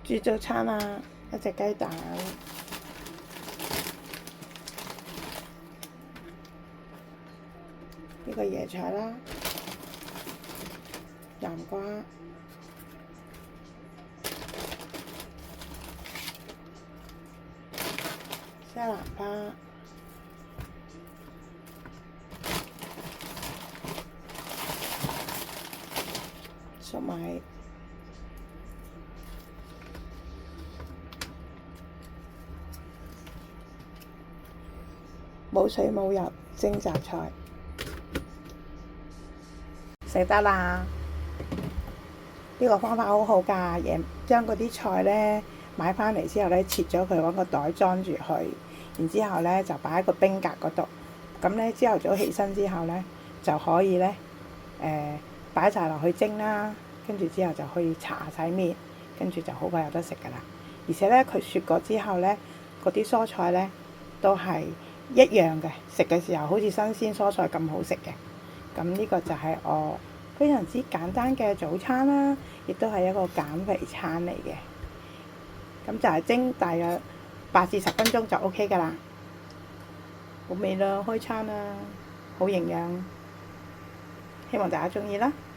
煮早餐啦，一隻雞蛋，呢個椰菜啦，南瓜，西蘭花，粟米。冇水冇油蒸雜菜，食得啦！呢個方法好好㗎，將嗰啲菜呢買返嚟之後呢，切咗佢，揾個袋裝住佢，然之後呢就擺喺個冰格嗰度。咁呢朝頭早起身之後呢，就可以呢擺晒落去蒸啦，跟住之後就可以搽晒面，跟住就好快有得食㗎啦。而且呢，佢雪過之後呢，嗰啲蔬菜呢都係一樣嘅，食嘅時候好似新鮮蔬菜咁好食嘅。咁呢個就係我非常之簡單嘅早餐啦，亦都係一個減肥餐嚟嘅。咁就係蒸大約8至10分鐘就 OK 㗎啦。好味啦，開餐啦，好營養，希望大家鍾意啦〜